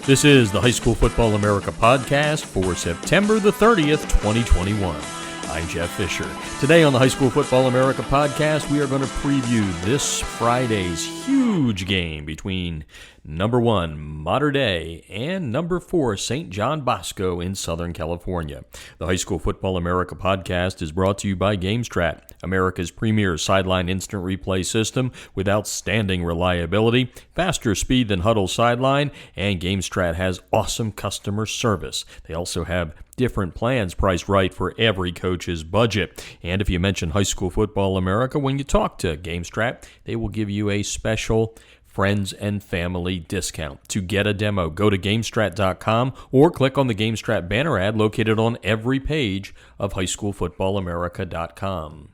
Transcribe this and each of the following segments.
This is the High School Football America podcast for September the 30th, 2021. I'm Jeff Fisher. Today on the High School Football America podcast, we are going to preview this Friday's huge game between number 1, Mater Dei, and number 4, St. John Bosco in Southern California. The High School Football America podcast is brought to you by GameStrat, America's premier sideline instant replay system with outstanding reliability, faster speed than Huddle Sideline, and GameStrat has awesome customer service. They also have different plans priced right for every coach's budget. And if you mention High School Football America, when you talk to GameStrat, they will give you a special friends and family discount. To get a demo, go to GameStrat.com or click on the GameStrat banner ad located on every page of HighSchoolFootballAmerica.com.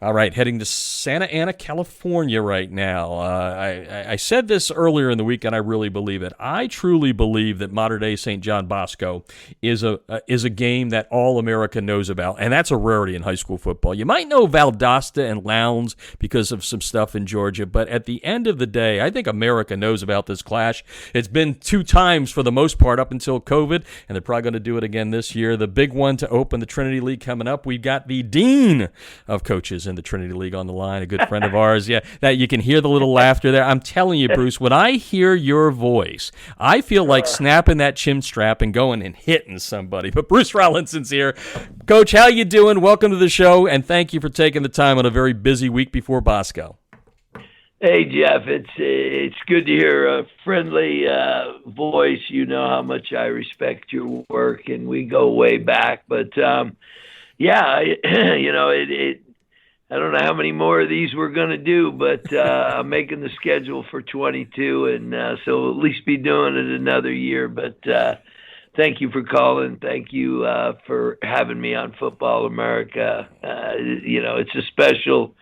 All right, heading to Santa Ana, California right now. I said this earlier in the week, and I really believe it. I truly believe that Mater Dei St. John Bosco is a game that all America knows about, and that's a rarity in high school football. You might know Valdosta and Lowndes because of some stuff in Georgia, but at the end of the day, I think America knows about this clash. It's been 2 times for the most part up until COVID, and they're probably going to do it again this year. The big one to open the Trinity League coming up, we've got the Dean of Coaches in the Trinity League on the line, a good friend of ours. Yeah, that you can hear the little laughter there. I'm telling you, Bruce, when I hear your voice, I feel like snapping that chin strap and going and hitting somebody. But Bruce Rollinson's here. Coach, how you doing? Welcome to the show, and thank you for taking the time on a very busy week before Bosco. Hey, Jeff, it's good to hear a friendly voice. You know how much I respect your work, and we go way back. But, I don't know how many more of these we're going to do, but I'm making the schedule for 22, and so we'll at least be doing it another year. But thank you for calling. Thank you for having me on Football America. It's a special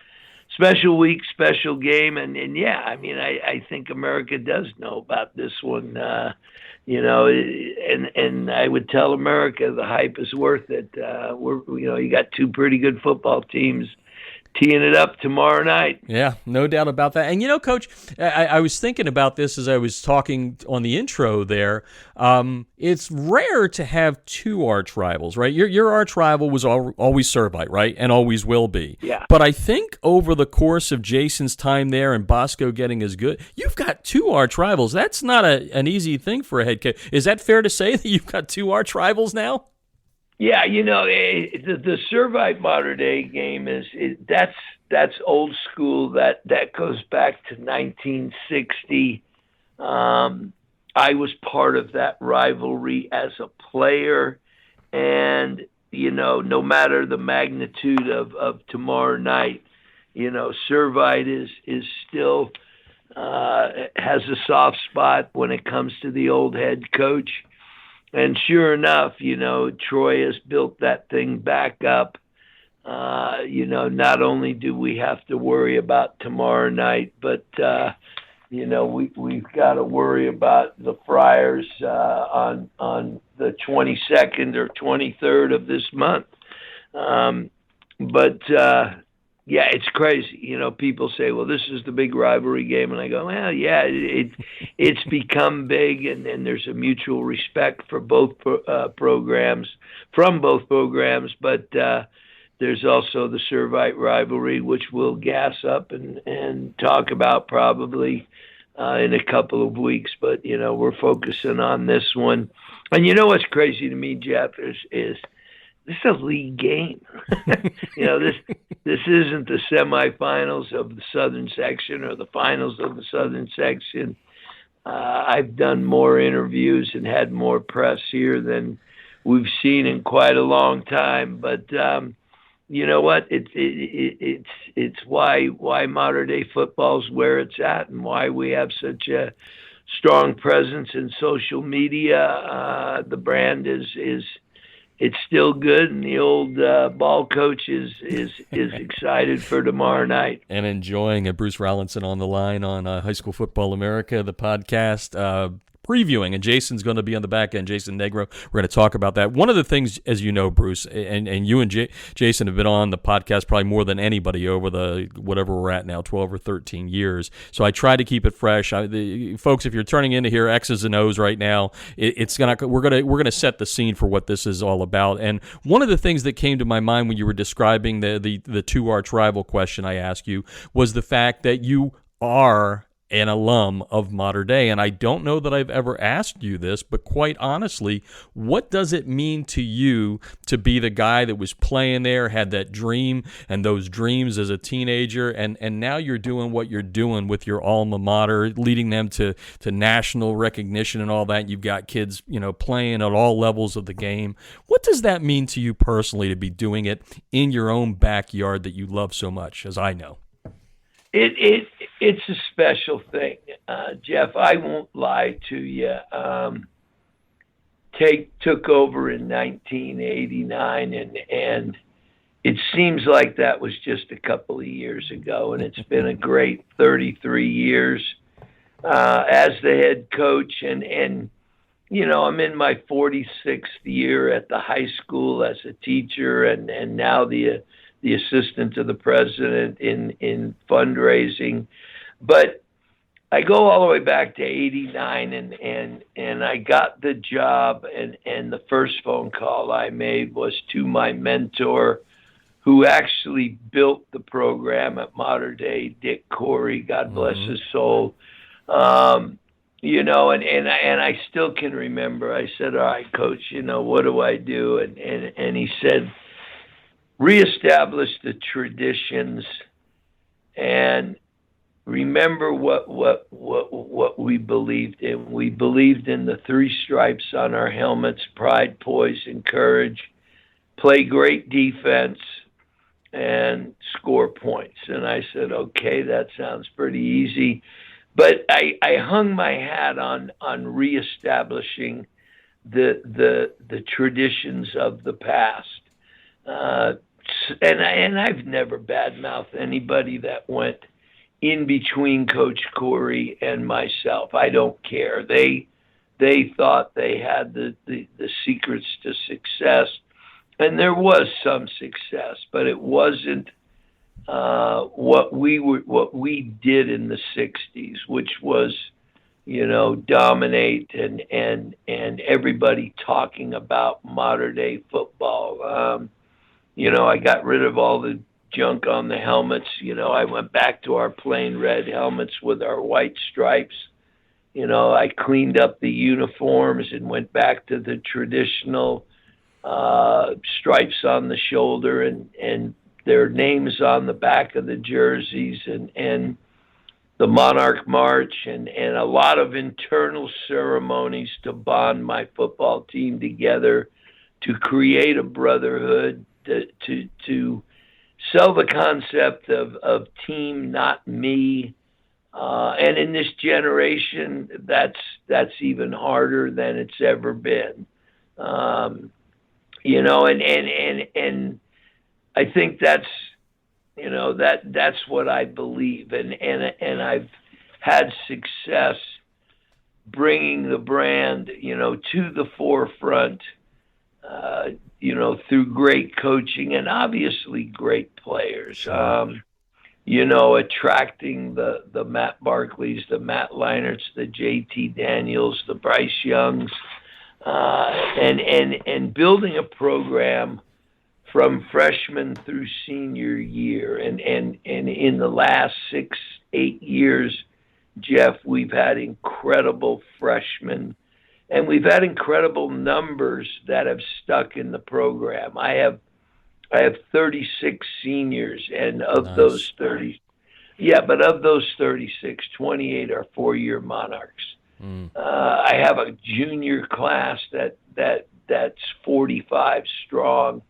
week, special game, and I think America does know about this one. And I would tell America the hype is worth it. You got 2 pretty good football teams teeing it up tomorrow night. Yeah, no doubt about that. And, Coach, I was thinking about this as I was talking on the intro there. It's rare to have 2 arch rivals, right? Your arch rival was always Servite, right? And always will be. Yeah. But I think over the course of Jason's time there and Bosco getting as good, you've got 2 arch rivals. That's not an easy thing for a head coach. Is that fair to say that you've got 2 arch rivals now? Yeah, the Servite Mater Dei game that's old school. That goes back to 1960. I was part of that rivalry as a player, and no matter the magnitude of tomorrow night, Servite is still has a soft spot when it comes to the old head coach. And sure enough, Troy has built that thing back up. Not only do we have to worry about tomorrow night, but, we've got to worry about the Friars on the 22nd or 23rd of this month. Yeah, it's crazy. People say, well, this is the big rivalry game. And I go, well, yeah, it's become big, and there's a mutual respect for both programs, from both programs. But there's also the Servite rivalry, which we'll gas up and talk about probably in a couple of weeks. But, we're focusing on this one. And what's crazy to me, Jeff, is this is a league game. This isn't the semifinals of the Southern section or the finals of the Southern section. I've done more interviews and had more press here than we've seen in quite a long time. But you know what? It's why Mater Dei football's where it's at, and why we have such a strong presence in social media. The brand is it's still good, and the old ball coach is excited for tomorrow night. And enjoying Bruce Rollinson on the line on High School Football America, the podcast. previewing, and Jason's going to be on the back end, Jason Negro. We're going to talk about that. One of the things, as you know, Bruce, and you and Jason have been on the podcast probably more than anybody over the whatever we're at now, 12 or 13 years. So I try to keep it fresh. Folks, if you're turning in to hear X's and O's right now, we're gonna set the scene for what this is all about. And one of the things that came to my mind when you were describing the two arch rival question I asked you was the fact that you are an alum of Mater Dei. And I don't know that I've ever asked you this, but quite honestly, what does it mean to you to be the guy that was playing there, had that dream and those dreams as a teenager, and now you're doing what you're doing with your alma mater, leading them to national recognition and all that. You've got kids, playing at all levels of the game. What does that mean to you personally to be doing it in your own backyard that you love so much, as I know? It's a special thing, Jeff. I won't lie to you. Took over in 1989, and it seems like that was just a couple of years ago, and it's been a great 33 years as the head coach, and I'm in my 46th year at the high school as a teacher, and now the assistant to the president in fundraising. But I go all the way back to 89, and I got the job, and the first phone call I made was to my mentor, who actually built the program at Mater Dei, Dick Corey, God bless his soul. And I still can remember, I said, all right, Coach, what do I do? And he said, reestablish the traditions and remember what we believed in. We believed in the three stripes on our helmets: pride, poise, and courage. Play great defense and score points. And I said, okay, that sounds pretty easy. But I hung my hat on reestablishing the traditions of the past. And I've never badmouthed anybody that went in between Coach Corey and myself. I don't care. They thought they had the secrets to success, and there was some success, but it wasn't what we did in the '60s, which was dominate and everybody talking about Mater Dei football. I got rid of all the junk on the helmets. I went back to our plain red helmets with our white stripes. I cleaned up the uniforms and went back to the traditional stripes on the shoulder and their names on the back of the jerseys and the Monarch March and a lot of internal ceremonies to bond my football team together, to create a brotherhood, to sell the concept of team, not me. And in this generation, that's even harder than it's ever been. And I think that's what I believe, and I've had success bringing the brand, to the forefront, through great coaching and obviously great players. Attracting the Matt Barkleys, the Matt Leinerts, the JT Daniels, the Bryce Youngs, and building a program from freshman through senior year. And in the last 6-8 years, Jeff, we've had incredible freshmen, and we've had incredible numbers that have stuck in the program. I have 36 seniors, and of those 36, 28 are 4-year Monarchs. I have a junior class that's 45 strong,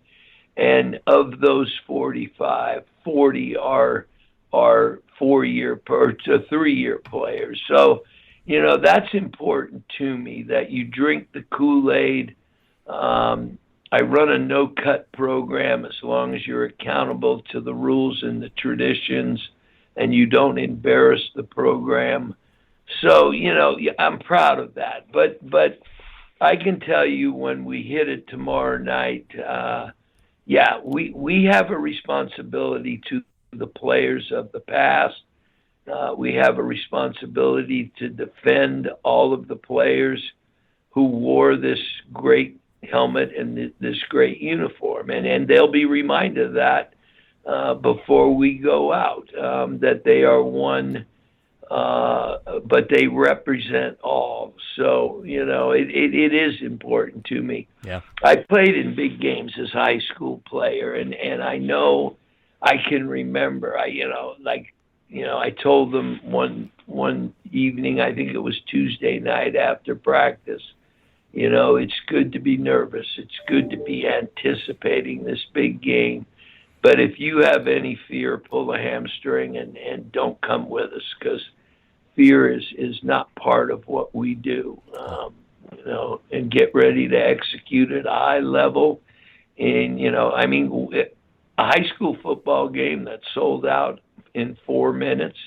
and of those 45, 40 are 4-year to 3-year players. So, that's important to me, that you drink the Kool-Aid. I run a no-cut program as long as you're accountable to the rules and the traditions and you don't embarrass the program. So, I'm proud of that. But I can tell you when we hit it tomorrow night, we have a responsibility to the players of the past. We have a responsibility to defend all of the players who wore this great helmet and this great uniform. And they'll be reminded of that before we go out, that they are one, but they represent all. So, it is important to me. Yeah. I played in big games as a high school player, and I know I can remember, I told them one evening, I think it was Tuesday night after practice, it's good to be nervous. It's good to be anticipating this big game. But if you have any fear, pull a hamstring and don't come with us, because fear is not part of what we do. And get ready to execute at a high level. And, a high school football game that sold out in 4 minutes.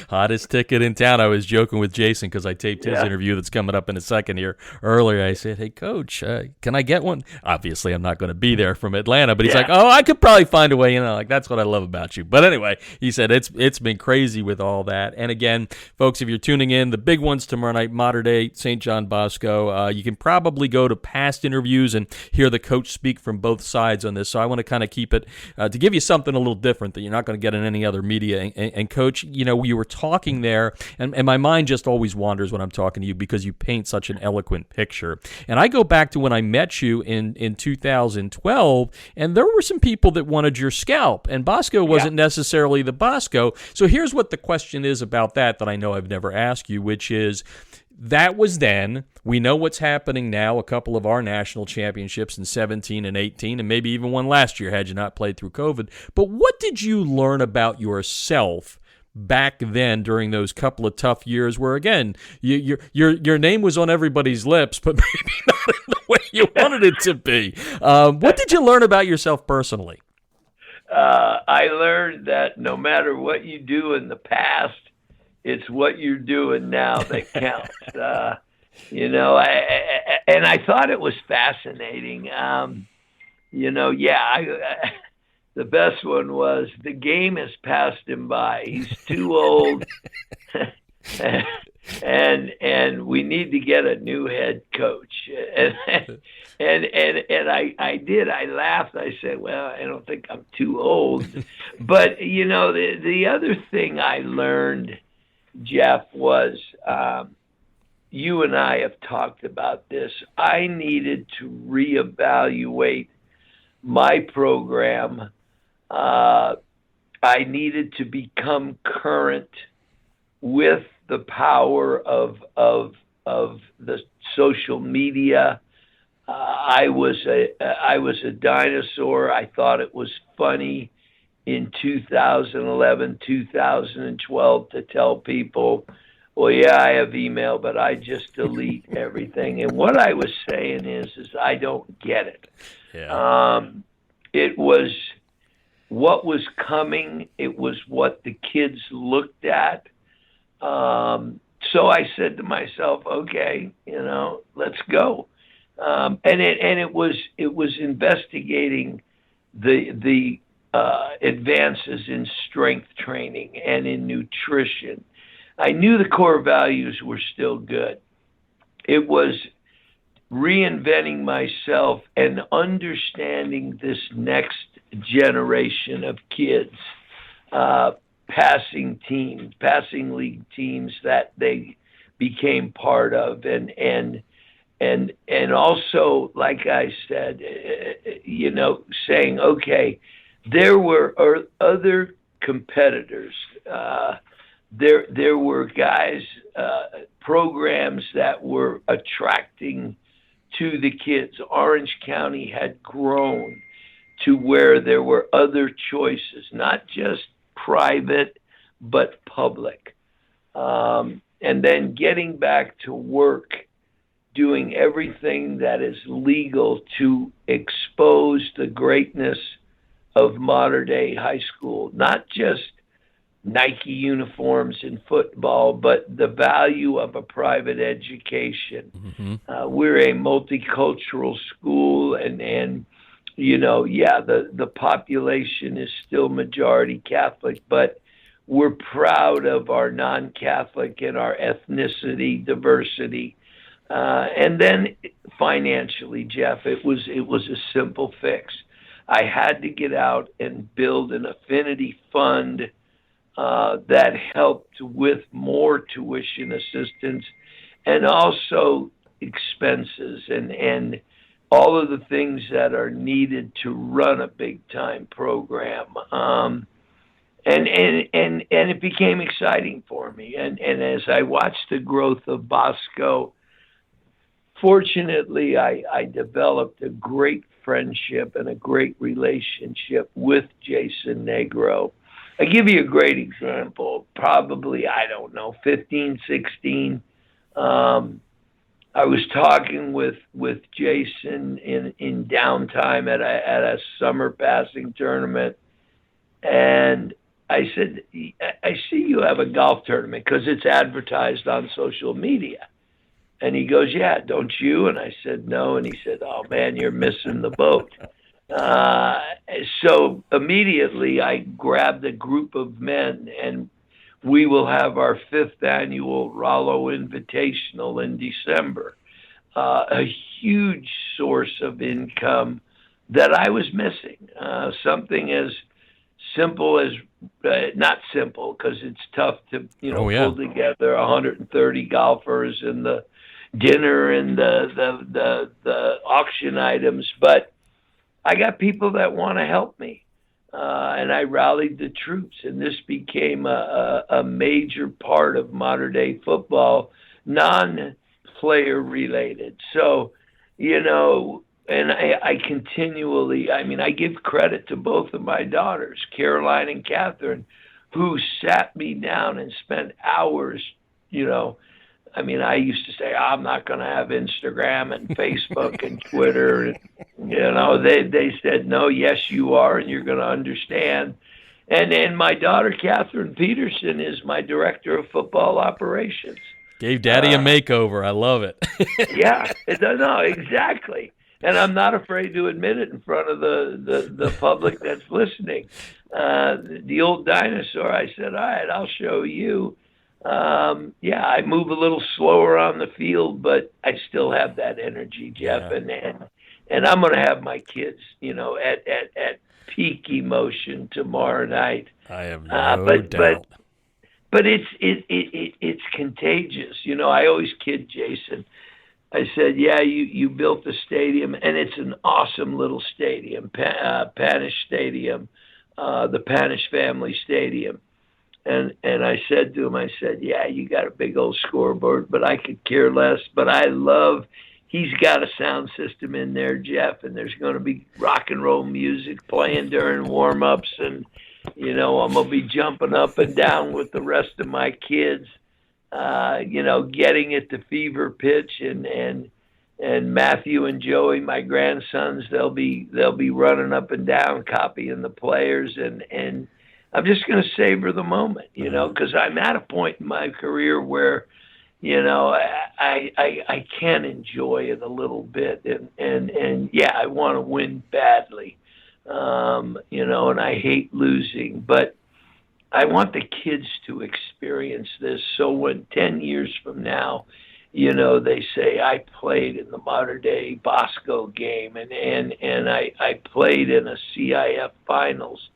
Hottest ticket in town. I was joking with Jason because I taped his interview that's coming up in a second here earlier. I said, "Hey, Coach, can I get one?" Obviously, I'm not going to be there from Atlanta, but he's like, "Oh, I could probably find a way." That's what I love about you. But anyway, he said it's been crazy with all that. And again, folks, if you're tuning in, the big ones tomorrow night, Mater Dei, St. John Bosco. You can probably go to past interviews and hear the coach speak from both sides on this. So I want to kind of keep it to give you something a little different that you're not going to get in any other media. And Coach, you were talking there, and my mind just always wanders when I'm talking to you because you paint such an eloquent picture. And I go back to when I met you in 2012, and there were some people that wanted your scalp, and Bosco wasn't necessarily the Bosco. So here's what the question is about that I know I've never asked you, which is, that was then. We know what's happening now. A couple of our national championships in 17 and 18, and maybe even one last year had you not played through COVID. But what did you learn about yourself back then during those couple of tough years where, again, your name was on everybody's lips, but maybe not in the way you wanted it to be? What did you learn about yourself personally? I learned that no matter what you do in the past, it's what you're doing now that counts. And I thought it was fascinating. The best one was, the game has passed him by. He's too old, and we need to get a new head coach. And I did. I laughed. I said, "Well, I don't think I'm too old." But the other thing I learned, Jeff, was you and I have talked about this. I needed to reevaluate my program. I needed to become current with the power of the social media. I was a dinosaur. I thought it was funny in 2011, 2012 to tell people, "Well, yeah, I have email, but I just delete everything." And what I was saying is I don't get it. Yeah. It was what was coming. It was what the kids looked at. So I said to myself, "Okay, let's go." And it was investigating the advances in strength training and in nutrition. I knew the core values were still good. It was reinventing myself and understanding this next generation of kids, passing league teams that they became part of, and also, like I said, saying, okay, there were other competitors. There were guys, programs that were attracting to the kids. Orange County had grown to where there were other choices, not just private, but public. And then getting back to work, doing everything that is legal to expose the greatness of Mater Dei High School, not just Nike uniforms in football, but the value of a private education. We're a multicultural school, and the population is still majority Catholic, but we're proud of our non-Catholic and our ethnicity diversity. And then financially, Jeff, it was a simple fix. I had to get out and build an affinity fund that helped with more tuition assistance and also expenses and all of the things that are needed to run a big time program. And it became exciting for me. And as I watched the growth of Bosco, fortunately, I developed a great friendship and a great relationship with Jason Negro. I give you a great example. Probably, 15, 16. I was talking with Jason in downtime at a summer passing tournament, and I said, I see you have a golf tournament because it's advertised on social media. And he goes, yeah, don't you? And I said, no. And he said, oh, man, you're missing the boat. So immediately I grabbed a group of men, and we will have our 5th annual Rollo Invitational in December. A huge source of income that I was missing. Something as simple as, not simple because it's tough to, pull together 130 golfers and the dinner and the auction items, but I got people that want to help me, and I rallied the troops, and this became a major part of Mater Dei football, non-player related. So, and I continually, I give credit to both of my daughters, Caroline and Catherine, who sat me down and spent hours, I used to say, I'm not going to have Instagram and Facebook and Twitter. They said, no, yes, you are, and you're going to understand. And my daughter, Catherine Peterson, is my director of football operations. Gave Daddy a makeover. I love it. Yeah, no, exactly. And I'm not afraid to admit it in front of the public that's listening. The old dinosaur, I said, all right, I'll show you. I move a little slower on the field, but I still have that energy, Jeff, and I'm going to have my kids, at peak emotion tomorrow night. I have no doubt. But it's contagious. I always kid Jason. I said, yeah, you built the stadium, and it's an awesome little stadium, Panish Stadium, the Panish family stadium. And I said to him, yeah, you got a big old scoreboard, but I could care less. But he's got a sound system in there, Jeff, and there's going to be rock and roll music playing during warm-ups. And, I'm going to be jumping up and down with the rest of my kids, getting it to fever pitch. And Matthew and Joey, my grandsons, they'll be running up and down, copying the players. And I'm just going to savor the moment, because I'm at a point in my career where, I can enjoy it a little bit. And I want to win badly, and I hate losing. But I want the kids to experience this. So when 10 years from now, they say I played in the Mater Dei Bosco game and I played in a CIF finals.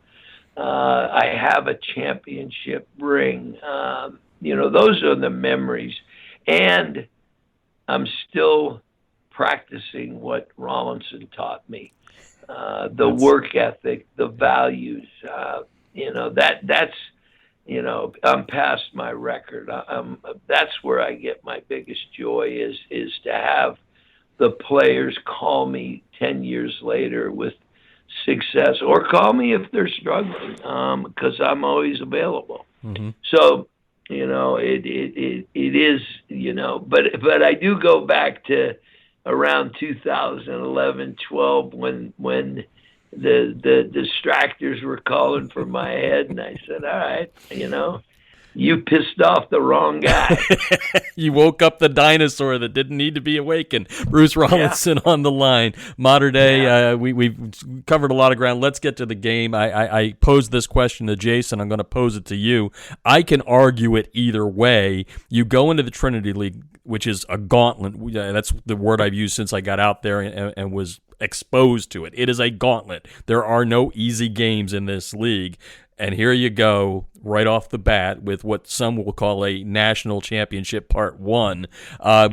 I have a championship ring. Those are the memories. And I'm still practicing what Rollinson taught me. The work ethic, the values, that's, I'm past my record. That's where I get my biggest joy is to have the players call me 10 years later with success, or call me if they're struggling, because I'm always available. Mm-hmm. So, it is, but I do go back to around 2011, 12 when the distractors were calling for my head, and I said, all right, you pissed off the wrong guy. You woke up the dinosaur that didn't need to be awakened. Bruce Rollinson on the line. Mater Dei, we've covered a lot of ground. Let's get to the game. I posed this question to Jason. I'm going to pose it to you. I can argue it either way. You go into the Trinity League, which is a gauntlet. That's the word I've used since I got out there and was exposed to it. It is a gauntlet. There are no easy games in this league. And here you go, right off the bat, with what some will call a national championship part 1.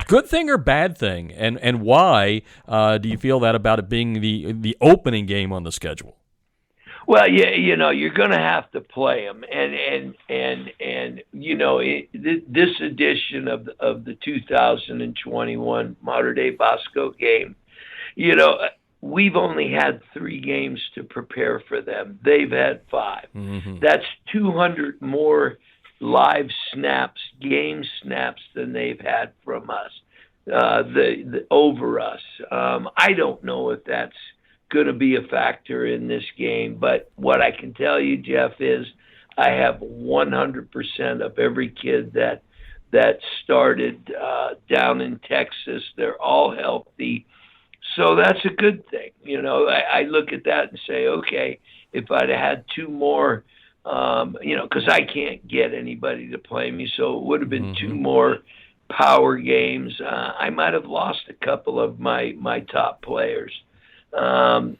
Good thing or bad thing? And why do you feel that about it being the opening game on the schedule? Well, you're going to have to play them, and this edition of the 2021 Mater Dei Bosco game, we've only had 3 games to prepare for them. They've had 5. Mm-hmm. That's 200 more live snaps, game snaps than they've had from us, over us. I don't know if that's going to be a factor in this game, but what I can tell you, Jeff, is I have 100% of every kid that started down in Texas. They're all healthy. So that's a good thing. I look at that and say, okay, if I'd had 2 more, because I can't get anybody to play me, so it would have been 2 more power games. I might have lost a couple of my top players. There's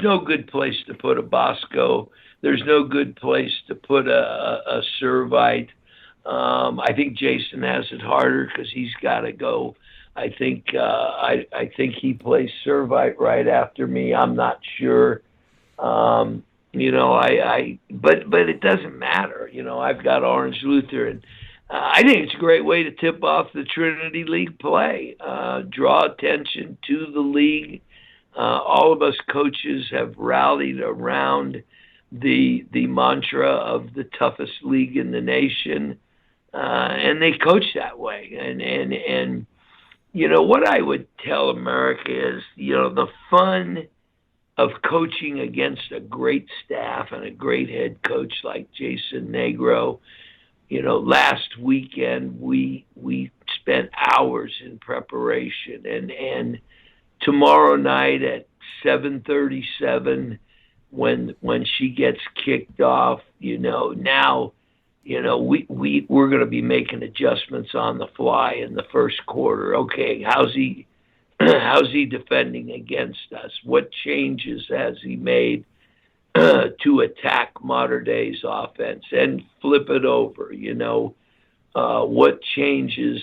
no good place to put a Bosco. There's no good place to put a Servite. I think Jason has it harder because he's got to go. I think he plays Servite right after me. I'm not sure. But it doesn't matter. I've got Orange Luther, and I think it's a great way to tip off the Trinity League play. Draw attention to the league. All of us coaches have rallied around the mantra of the toughest league in the nation, and they coach that way. And what I would tell America is, the fun of coaching against a great staff and a great head coach like Jason Negro. Last weekend we spent hours in preparation, and tomorrow night at 7:37, when she gets kicked off, now. We're going to be making adjustments on the fly in the first quarter. Okay, how's he defending against us? What changes has he made to attack Mater Dei's offense and flip it over? What changes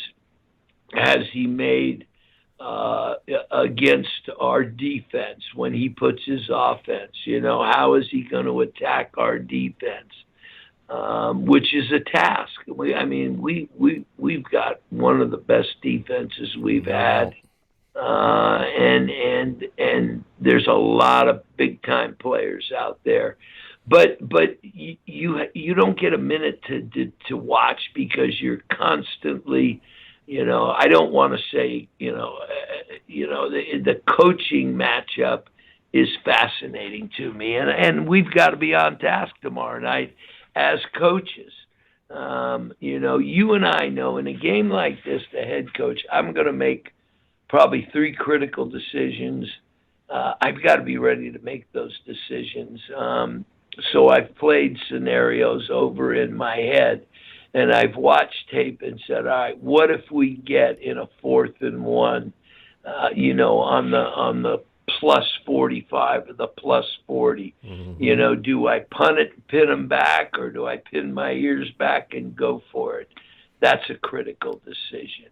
has he made against our defense when he puts his offense? How is he going to attack our defense? Which is a task. We've got one of the best defenses we've had, and there's a lot of big time players out there, but you don't get a minute to watch because you're constantly, I don't want to say, the coaching matchup is fascinating to me, and we've got to be on task tomorrow night as coaches. You and I know in a game like this, the head coach, I'm going to make probably 3 critical decisions. I've got to be ready to make those decisions. So I've played scenarios over in my head, and I've watched tape and said, all right, what if we get in a 4th and 1, on the plus 45 or the plus 40. Mm-hmm. Do I punt it and pin them back, or do I pin my ears back and go for it? That's a critical decision.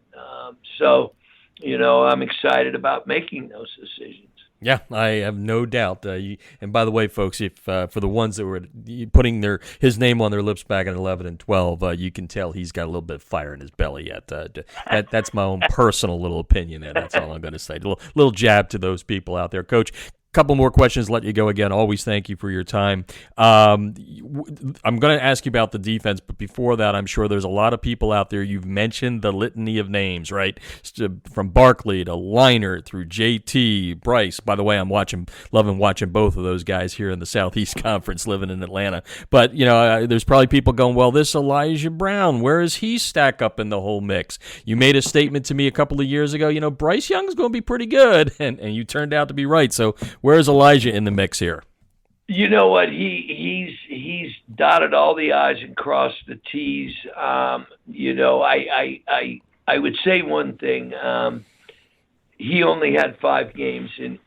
I'm excited about making those decisions. Yeah, I have no doubt. And by the way, folks, if for the ones that were putting his name on their lips back in 11 and 12, you can tell he's got a little bit of fire in his belly yet. That's my own personal little opinion there. That's all I'm going to say. A little jab to those people out there. Coach, Couple more questions, let you go again. Always thank you for your time. I'm going to ask you about the defense, but before that, I'm sure there's a lot of people out there. You've mentioned the litany of names, right? From Barkley to Leinart through JT, Bryce. By the way, I'm loving watching both of those guys here in the Southeast Conference, living in Atlanta. But, there's probably people going, well, this Elijah Brown, where does he stack up in the whole mix? You made a statement to me a couple of years ago, Bryce Young's going to be pretty good, and you turned out to be right. So where's Elijah in the mix here? You know what? He's dotted all the I's and crossed the T's. I would say one thing. He only had 5 games in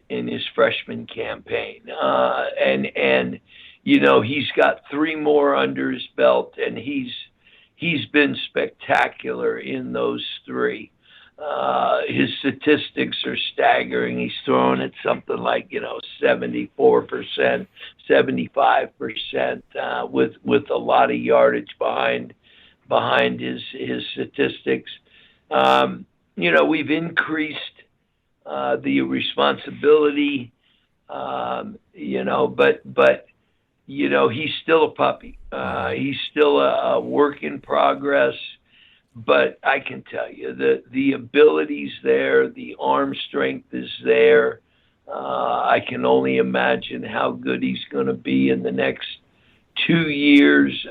his freshman campaign, and he's got 3 more under his belt, and he's been spectacular in those 3. His statistics are staggering. He's throwing at something like 74%, 75% with a lot of yardage behind his statistics. We've increased the responsibility, but he's still a puppy. He's still a work in progress. But I can tell you the ability's there, the arm strength is there. I can only imagine how good he's going to be in the next 2 years.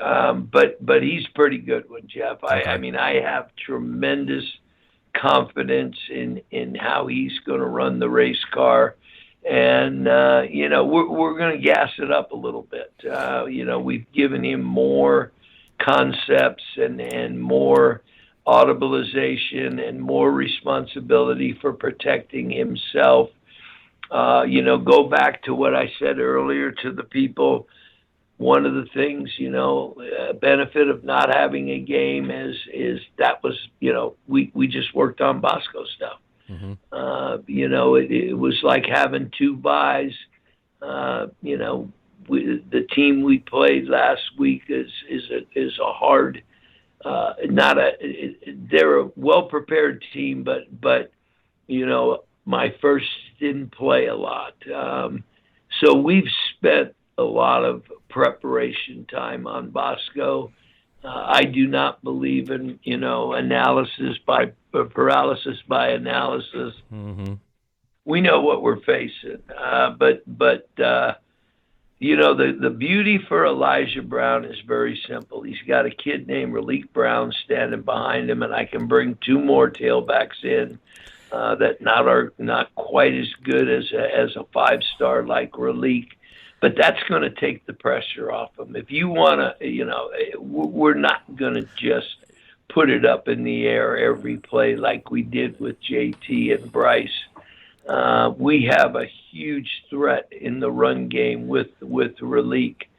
But he's pretty good one, Jeff. Okay. I have tremendous confidence in how he's going to run the race car. And, we're going to gas it up a little bit. We've given him more concepts and more audibilization and more responsibility for protecting himself. Go back to what I said earlier to the people. One of the things, benefit of not having a game is that was, we just worked on Bosco stuff. Mm-hmm. It was like having 2 buys. The team we played last week is a hard, they're a well-prepared team, but my first didn't play a lot. So we've spent a lot of preparation time on Bosco. I do not believe in, paralysis by analysis. Mm-hmm. We know what we're facing. But the beauty for Elijah Brown is very simple. He's got a kid named Raleek Brown standing behind him, and I can bring 2 more tailbacks in that not quite as good as a 5-star like Raleek. But that's going to take the pressure off him. If you want to, we're not going to just put it up in the air every play like we did with JT and Bryce. We have a huge threat in the run game with Raleek.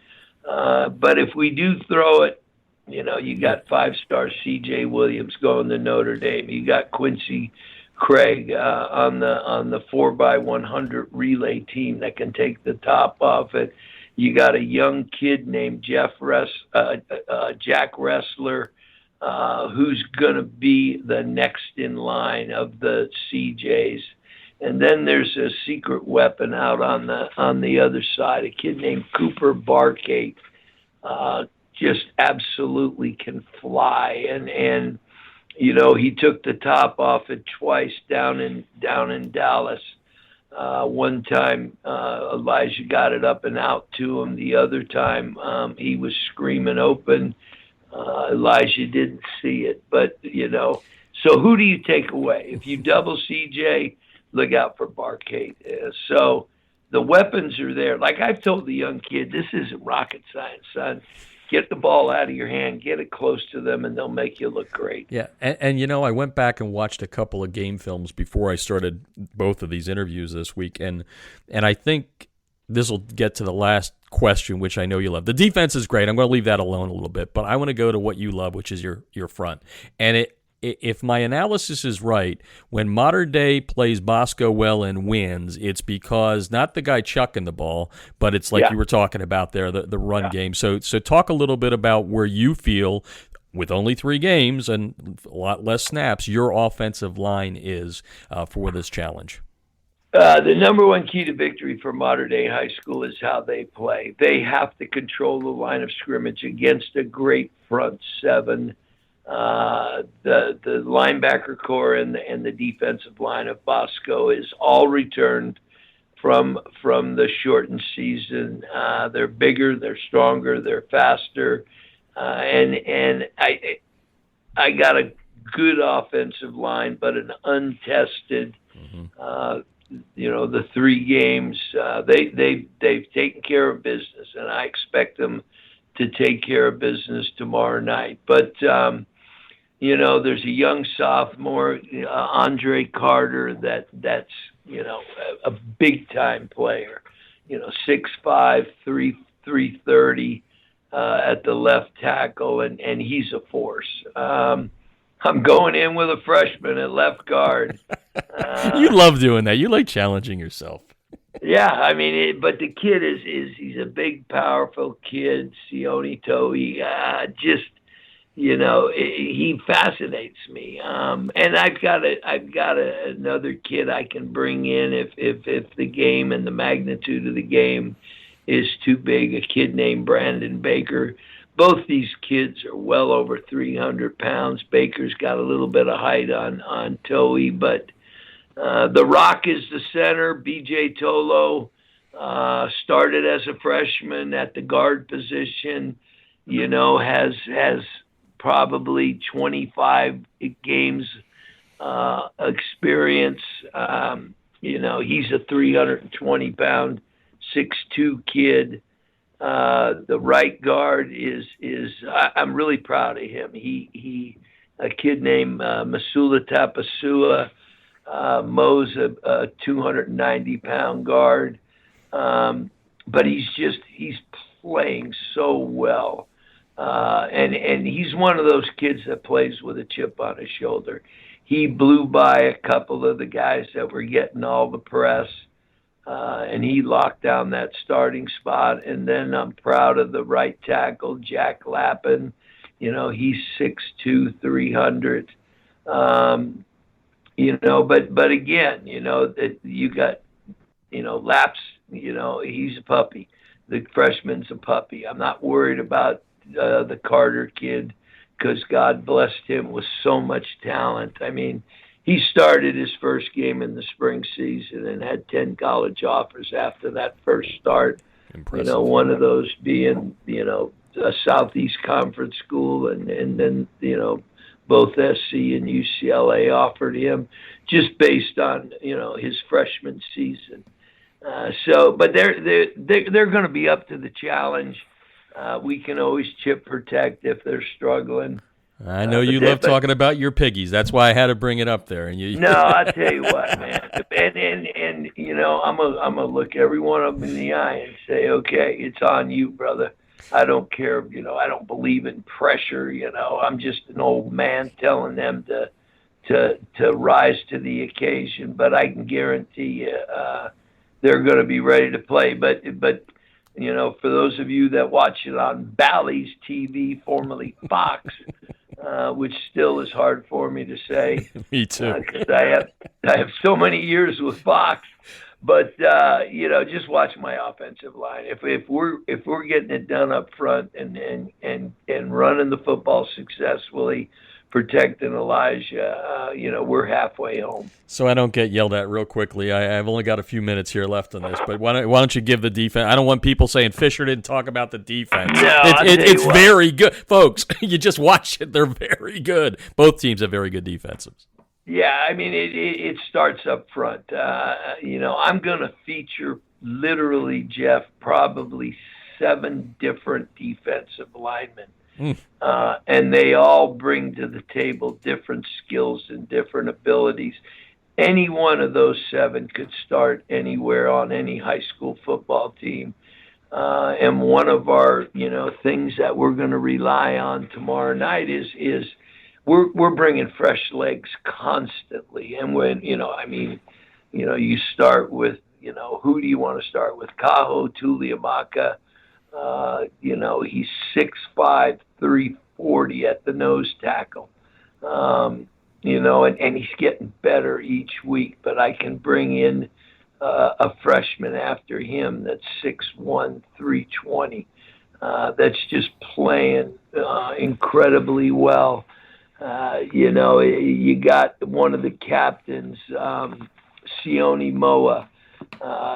But if we do throw it, you got 5-star C.J. Williams going to Notre Dame. You got Quincy Craig on the 4x100 relay team that can take the top off it. You got a young kid named Jack Wrestler, who's going to be the next in line of the CJs. And then there's a secret weapon out on the other side, a kid named Cooper Barkate, just absolutely can fly. And he took the top off it twice down in Dallas. One time Elijah got it up and out to him. The other time he was screaming open. Elijah didn't see it. But, so who do you take away? If you double CJ, look out for Barkate. So the weapons are there. Like I've told the young kid, this isn't rocket science, son. Get the ball out of your hand, get it close to them, and they'll make you look great. Yeah, and I went back and watched a couple of game films before I started both of these interviews this week, and I think this will get to the last question, which I know you love. The defense is great. I'm going to leave that alone a little bit, but I want to go to what you love, which is your front. And if my analysis is right, when Mater Dei plays Bosco well and wins, it's because not the guy chucking the ball, but it's like you were talking about there, the run game. So talk a little bit about where you feel, with only 3 games and a lot less snaps, your offensive line is for this challenge. The number one key to victory for Mater Dei High School is how they play. They have to control the line of scrimmage against a great front seven. The linebacker core and the defensive line of Bosco is all returned from the shortened season. They're bigger, they're stronger, they're faster, and I got a good offensive line, but an untested. The 3 games they've taken care of business, and I expect them to take care of business tomorrow night. But there's a young sophomore, Andre Carter, that's a big time player. 6'5", 330 at the left tackle, and he's a force. I'm going in with a freshman at left guard. You love doing that. You like challenging yourself. Yeah, I mean, but the kid he's a big, powerful kid, Sione Toe. He fascinates me. And I've got another kid I can bring in if the game and the magnitude of the game is too big. A kid named Brandon Baker. Both these kids are well over 300 pounds. Baker's got a little bit of height on Toe, but the Rock is the center. B.J. Tolo started as a freshman at the guard position. Has probably 25 games experience. He's a 320-pound, 6'2" kid. The right guard is I'm really proud of him. He a kid named Masula Tapasua. Mo's a 290-pound guard, but he's playing so well, and he's one of those kids that plays with a chip on his shoulder. He blew by a couple of the guys that were getting all the press. And he locked down that starting spot. And then I'm proud of the right tackle, Jack Lappin. He's 6'2", 300. But again, that you got, Laps. He's a puppy. The freshman's a puppy. I'm not worried about the Carter kid because God blessed him with so much talent. I mean, he started his first game in the spring season and had 10 college offers after that first start. Impressive. One of those being, a Southeast Conference school, and then, both SC and UCLA offered him just based on, his freshman season. But they're going to be up to the challenge. We can always chip protect if they're struggling. I know you love talking about your piggies. That's why I had to bring it up there. No, I tell you what, man. And I'm gonna look every one of them in the eye and say, okay, it's on you, brother. I don't care. I don't believe in pressure. I'm just an old man telling them to rise to the occasion. But I can guarantee you, they're going to be ready to play. But for those of you that watch it on Bally's TV, formerly Fox. Which still is hard for me to say. Me too. Because I have so many years with Fox, but just watch my offensive line. If we're getting it done up front and running the football successfully, protecting Elijah, we're halfway home. So I don't get yelled at real quickly. I've only got a few minutes here left on this, but why don't you give the defense? I don't want people saying Fisher didn't talk about the defense. No, it's very good. Folks, you just watch it. They're very good. Both teams have very good defenses. Yeah, I mean, it starts up front. I'm going to feature literally, Jeff, probably 7 different defensive linemen. And they all bring to the table different skills and different abilities. Any one of those 7 could start anywhere on any high school football team. And one of our, things that we're going to rely on tomorrow night is we're bringing fresh legs constantly. And when, you start with, who do you want to start with? Kaho Tuliamaka. He's 6'5", 340 at the nose tackle. And he's getting better each week, but I can bring in a freshman after him that's 6'1", 320. That's just playing incredibly well. You got one of the captains, Sione Moa.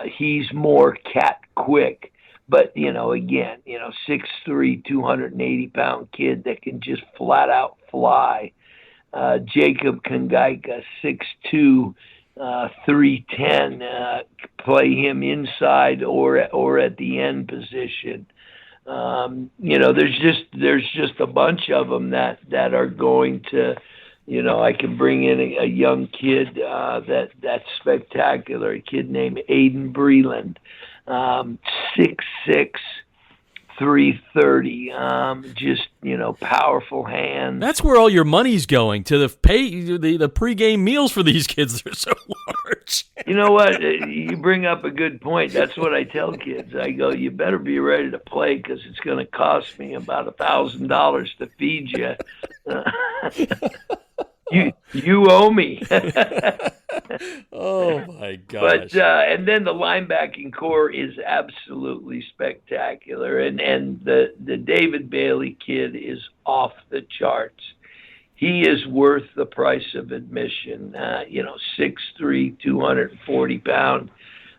He's more cat quick, but again, 6'3", 280-pound kid that can just flat out fly. Jacob Kangaika, 6'2", 310. Play him inside or at the end position. There's just a bunch of them that are going to, I can bring in a young kid that's spectacular, a kid named Aiden Breland, 6'6", 330. Just powerful hands. That's where all your money's going, to the pregame meals for these kids. They're so large. You know what? You bring up a good point. That's what I tell kids. I go, you better be ready to play because it's going to cost me about $1,000 to feed you. You owe me. Oh my gosh! But and then the linebacking core is absolutely spectacular, and the David Bailey kid is off the charts. He is worth the price of admission. 6'3", 240 pound.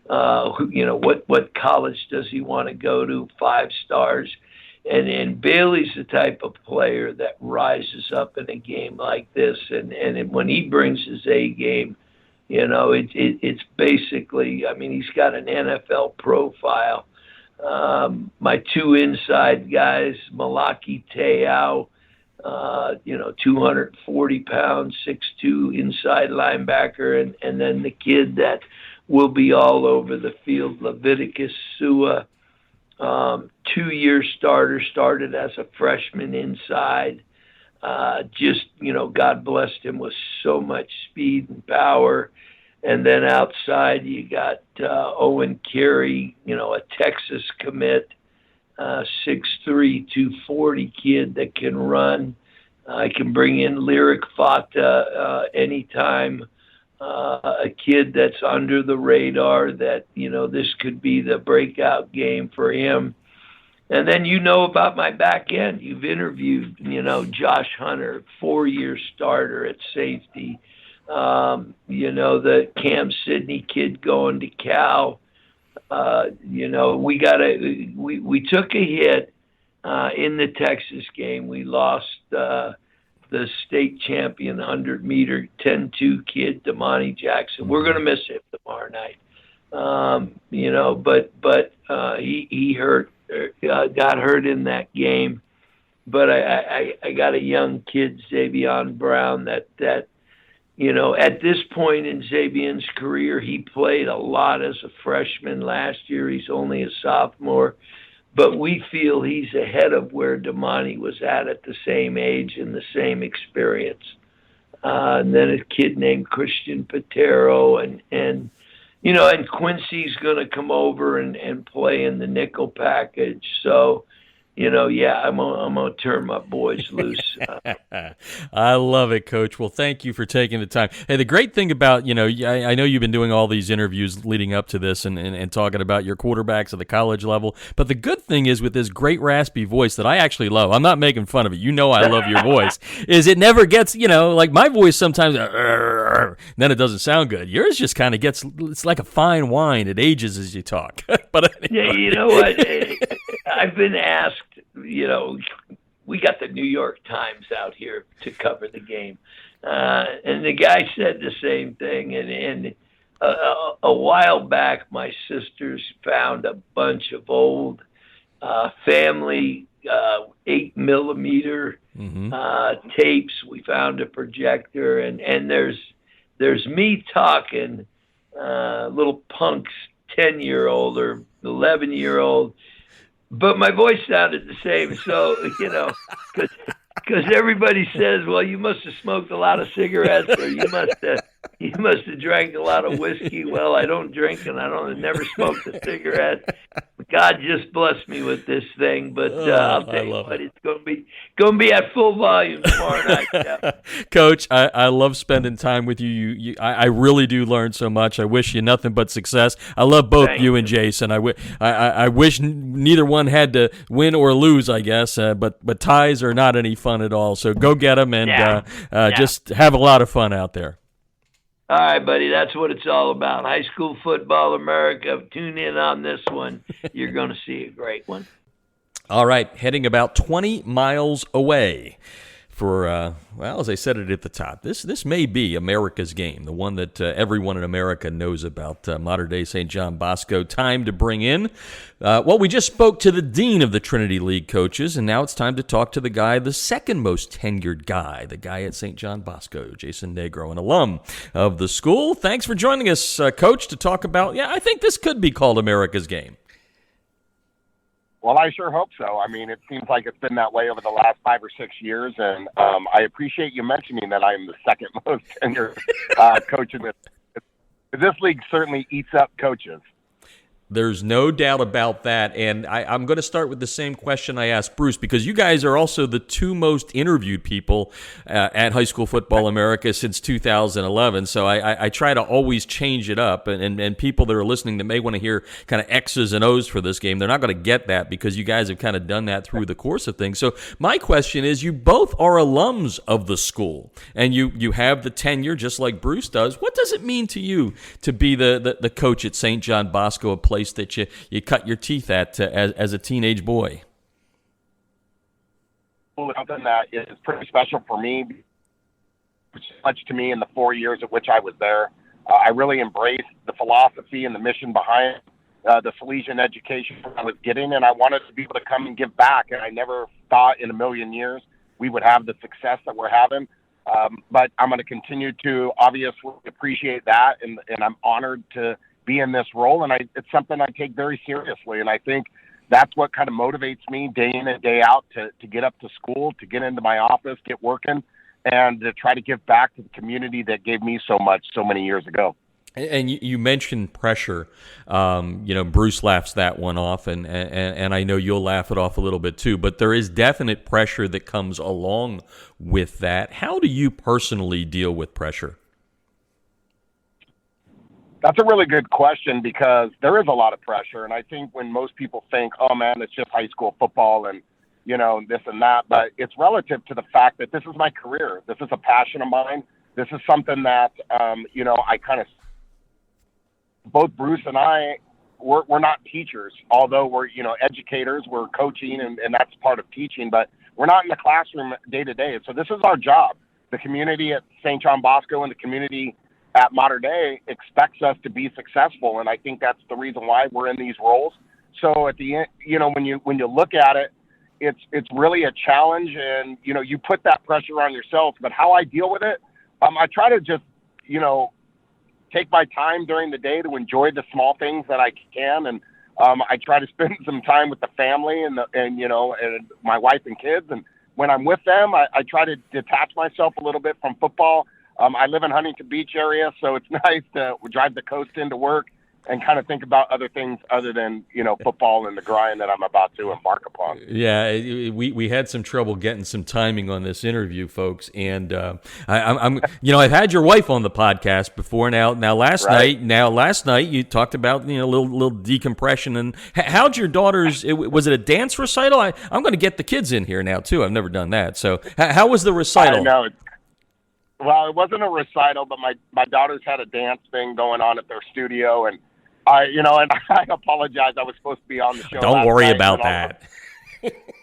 What college does he want to go to? 5 stars. And Bailey's the type of player that rises up in a game like this, and when he brings his A game, it's basically, he's got an NFL profile. My 2 inside guys, Malaki Te'au, 240 pounds, 6'2", inside linebacker, and then the kid that will be all over the field, Leviticus Sua. 2-year starter, started as a freshman inside. God blessed him with so much speed and power. And then outside, you got Owen Carey, a Texas commit, 6'3", 240 kid that can run. I can bring in Lyric Fata anytime. A kid that's under the radar that, this could be the breakout game for him. And then about my back end. You've interviewed, Josh Hunter, 4-year starter at safety. The Cam Sidney kid going to Cal. We took a hit in the Texas game. We lost the state champion 100-meter 10-2 kid, Damani Jackson. We're going to miss him tomorrow night. But he hurt, got hurt in that game. But I got a young kid, Xavion Brown, that at this point in Xavion's career, he played a lot as a freshman last year. He's only a sophomore. But we feel he's ahead of where Damani was at the same age and the same experience. And then a kid named Christian Patero, and Quincy's going to come over and play in the nickel package. So, I'm gonna turn my boys loose. I love it, Coach. Well, thank you for taking the time. Hey, the great thing about, I know you've been doing all these interviews leading up to this and talking about your quarterbacks at the college level, but the good thing is with this great raspy voice that I actually love, I'm not making fun of it, I love your voice, is it never gets, like my voice sometimes, then it doesn't sound good. Yours just kind of gets, it's like a fine wine. It ages as you talk. But anyway. Yeah, you know what? I've been asked, we got the New York Times out here to cover the game. And the guy said the same thing. And a while back, my sisters found a bunch of old family 8mm tapes. We found a projector. And there's me talking, little punks, 10-year-old or 11-year-old. But my voice sounded the same, so, because everybody says, well, you must have smoked a lot of cigarettes, or you must have You must have drank a lot of whiskey. Well, I don't drink, and I never smoked a cigarette. God just blessed me with this thing, but I'll tell you what, it's going to be at full volume tomorrow night. Yeah. Coach, I love spending time with you. I really do learn so much. I wish you nothing but success. I love both you and Jason. I wish neither one had to win or lose, I guess, but ties are not any fun at all. So go get them and just have a lot of fun out there. All right, buddy, that's what it's all about. High school football America. Tune in on this one. You're going to see a great one. All right, heading about 20 miles away for, as I said it at the top, this may be America's game, the one that everyone in America knows about, Mater Dei St. John Bosco. Time to bring in, we just spoke to the dean of the Trinity League coaches, and now it's time to talk to the second most tenured guy, the guy at St. John Bosco, Jason Negro, an alum of the school. Thanks for joining us, Coach, to talk about, I think this could be called America's game. Well, I sure hope so. I mean, it seems like it's been that way over the last 5 or 6 years, and I appreciate you mentioning that I am the second most tenured coach in this. This league certainly eats up coaches. There's no doubt about that, and I'm going to start with the same question I asked Bruce, because you guys are also the two most interviewed people at High School Football America since 2011, so I try to always change it up, and people that are listening that may want to hear kind of X's and O's for this game, they're not going to get that because you guys have kind of done that through the course of things. So my question is, you both are alums of the school, and you have the tenure just like Bruce does. What does it mean to you to be the coach at St. John Bosco, a place that you cut your teeth at as a teenage boy? Something that is pretty special for me, which is much to me in the 4 years at which I was there. I really embraced the philosophy and the mission behind the Salesian education I was getting, and I wanted to be able to come and give back, and I never thought in a million years we would have the success that we're having. But I'm going to continue to obviously appreciate that, and I'm honored to be in this role, and it's something I take very seriously, and I think that's what kind of motivates me day in and day out to get up to school, to get into my office, get working, and to try to give back to the community that gave me so much so many years ago. And you mentioned pressure. Bruce laughs that one off, and I know you'll laugh it off a little bit too, but there is definite pressure that comes along with that. How do you personally deal with pressure? That's a really good question, because there is a lot of pressure. And I think when most people think, oh man, it's just high school football and, this and that, but it's relative to the fact that this is my career. This is a passion of mine. This is something that, I kind of, both Bruce and I, we're not teachers, although we're, educators, we're coaching and that's part of teaching, but we're not in the classroom day to day. So this is our job. The community at St. John Bosco and the community at Mater Dei expects us to be successful, and I think that's the reason why we're in these roles. So at the end, when you look at it, it's really a challenge, and you put that pressure on yourself. But how I deal with it, I try to just take my time during the day to enjoy the small things that I can, and I try to spend some time with the family and my wife and kids. And when I'm with them, I try to detach myself a little bit from football. I live in Huntington Beach area, so it's nice to drive the coast into work and kind of think about other things other than, football and the grind that I'm about to embark upon. Yeah, we had some trouble getting some timing on this interview, folks, and I've had your wife on the podcast before. Now last night you talked about little decompression. And how'd your daughter's? Was it a dance recital? I'm going to get the kids in here now too. I've never done that. So how was the recital? I know. Well, it wasn't a recital, but my daughters had a dance thing going on at their studio, and I apologize. I was supposed to be on the show. Don't worry about that.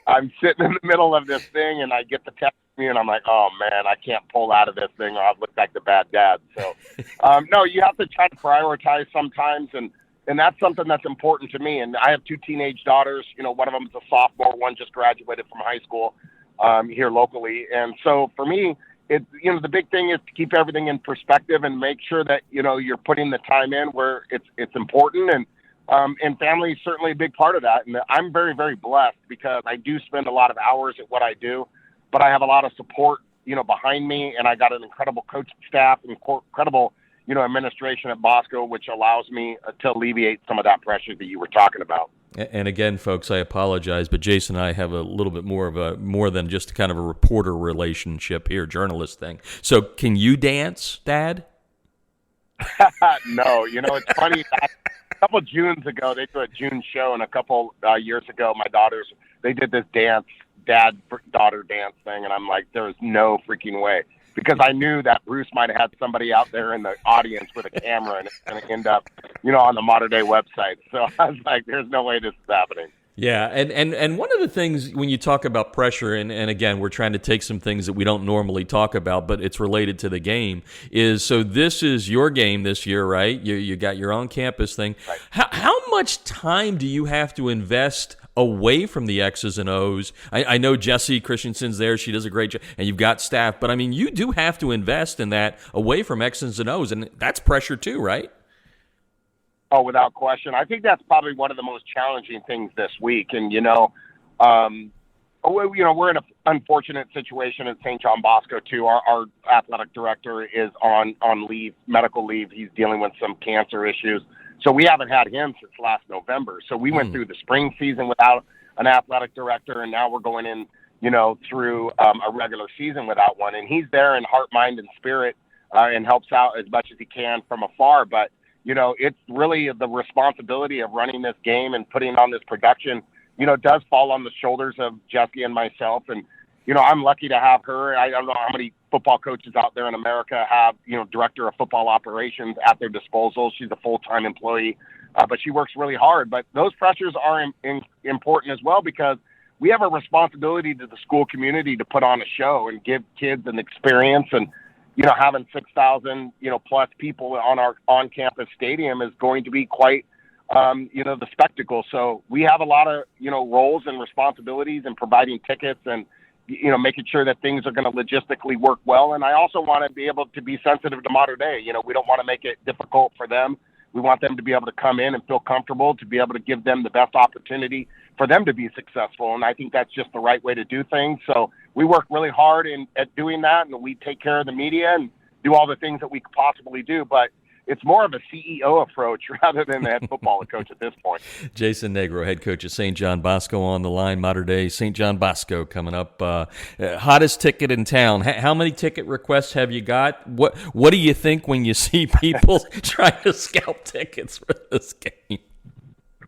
I'm sitting in the middle of this thing, and I get the text me, and I'm like, oh man, I can't pull out of this thing, or I'll look like the bad dad. So, no, you have to try to prioritize sometimes, and that's something that's important to me. And I have two teenage daughters. One of them is a sophomore, one just graduated from high school here locally, and so for me, the big thing is to keep everything in perspective and make sure that, you're putting the time in where it's important. And family is certainly a big part of that. And I'm very, very blessed because I do spend a lot of hours at what I do, but I have a lot of support, behind me, and I got an incredible coaching staff and incredible administration at Bosco, which allows me to alleviate some of that pressure that you were talking about. And again, folks, I apologize, but Jason and I have a little bit more than just kind of a reporter relationship here, journalist thing. So can you dance, Dad? No, it's funny. A couple of Junes ago, they did a June show, and a couple years ago, my daughters, they did this dad-daughter dance thing, and I'm like, there's no freaking way. Because I knew that Bruce might have had somebody out there in the audience with a camera, and it's going to end up, on the Mater Dei website. So I was like, there's no way this is happening. Yeah, and one of the things when you talk about pressure, and again, we're trying to take some things that we don't normally talk about, but it's related to the game, is so this is your game this year, right? You got your on-campus thing. Right. How much time do you have to invest away from the X's and O's? I know Jessie Christensen's there. She does a great job, and you've got staff. But, I mean, you do have to invest in that away from X's and O's, and that's pressure too, right? Oh, without question. I think that's probably one of the most challenging things this week. And, we're in an unfortunate situation at St. John Bosco, too. Our athletic director is on leave, medical leave. He's dealing with some cancer issues. So we haven't had him since last November. So we went through the spring season without an athletic director, and now we're going in, through a regular season without one. And he's there in heart, mind, and spirit and helps out as much as he can from afar. But, it's really the responsibility of running this game and putting on this production, does fall on the shoulders of Jessie and myself. And, I'm lucky to have her. I don't know how many football coaches out there in America have, director of football operations at their disposal. She's a full-time employee, but she works really hard. But those pressures are important as well, because we have a responsibility to the school community to put on a show and give kids an experience. And, having 6,000, plus people on our on-campus stadium is going to be quite, the spectacle. So we have a lot of, roles and responsibilities in providing tickets and, making sure that things are going to logistically work well. And I also want to be able to be sensitive to Mater Dei. We don't want to make it difficult for them. We want them to be able to come in and feel comfortable, to be able to give them the best opportunity for them to be successful. And I think that's just the right way to do things. So we work really hard at doing that, and we take care of the media and do all the things that we could possibly do. But it's more of a CEO approach rather than the head football coach at this point. Jason Negro, head coach of St. John Bosco, on the line. Mater Dei, St. John Bosco coming up. Hottest ticket in town. How many ticket requests have you got? What do you think when you see people trying to scalp tickets for this game?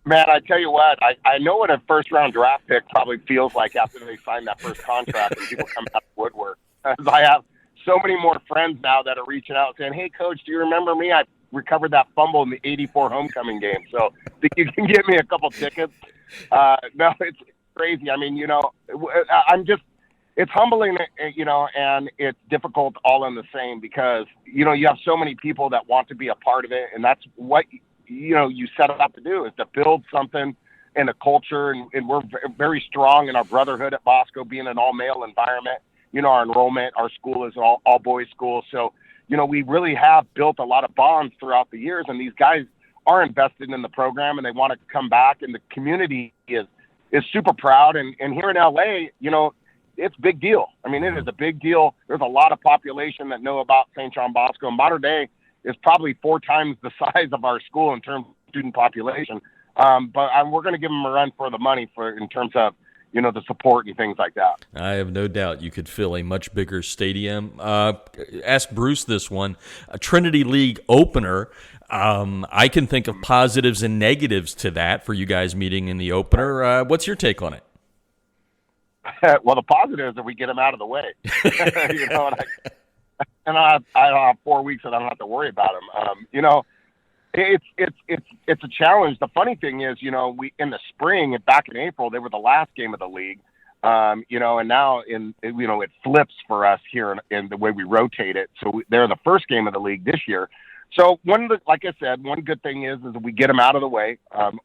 Man, I tell you what, I know what a first-round draft pick probably feels like after they sign that first contract and people come out of the woodwork. As I have so many more friends now that are reaching out saying, hey, Coach, do you remember me? I recovered that fumble in the 84 homecoming game. So think you can get me a couple tickets? No, it's crazy. I mean, it's humbling, and it's difficult all in the same, because, you have so many people that want to be a part of it. And that's what, you set it up to do, is to build something in a culture. And we're very strong in our brotherhood at Bosco, being an all-male environment. Our enrollment, our school is an all-boys school. So, we really have built a lot of bonds throughout the years, and these guys are invested in the program and they want to come back, and the community is super proud. And here in LA, it's a big deal. I mean, it is a big deal. There's a lot of population that know about St. John Bosco. Mater Dei is probably 4 times the size of our school in terms of student population. But we're going to give them a run for the money in terms of, the support and things like that. I have no doubt you could fill a much bigger stadium. Ask Bruce this one. A Trinity League opener. I can think of positives and negatives to that for you guys meeting in the opener. What's your take on it? Well, the positive is that we get them out of the way. And I have 4 weeks that I don't have to worry about them. It's a challenge. The funny thing is, we in the spring and back in April, they were the last game of the league. And now it flips for us here in the way we rotate it. So they're the first game of the league this year. So like I said, one good thing is that we get them out of the way,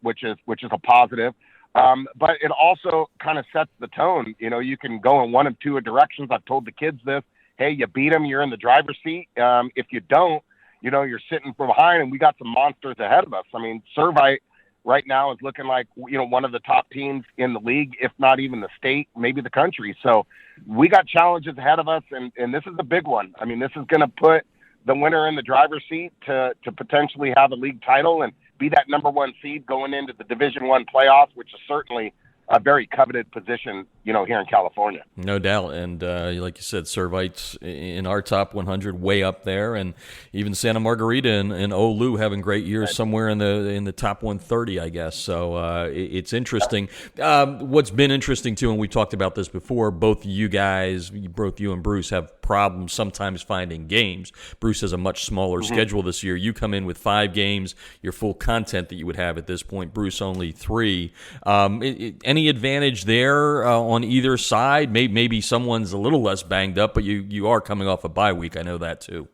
which is a positive. But it also kind of sets the tone. You can go in one of two directions. I've told the kids this. Hey, you beat them, you're in the driver's seat. If you don't, you're sitting from behind, and we got some monsters ahead of us. I mean, Servite right now is looking like, one of the top teams in the league, if not even the state, maybe the country. So we got challenges ahead of us, and this is a big one. I mean, this is going to put the winner in the driver's seat to potentially have a league title and be that number one seed going into the Division I playoffs, which is certainly a very coveted position, here in California. No doubt. And like you said, Servite's in our top 100, way up there, and even Santa Margarita and Olu having great years somewhere in the top 130, I guess. So it's interesting. What's been interesting too, and we talked about this before, both you and Bruce have problems sometimes finding games. Bruce has a much smaller schedule this year. You come in with 5 games, your full content that you would have at this point. Bruce only 3. Any advantage there on either side? Maybe someone's a little less banged up, but you are coming off a bye week. I know that too.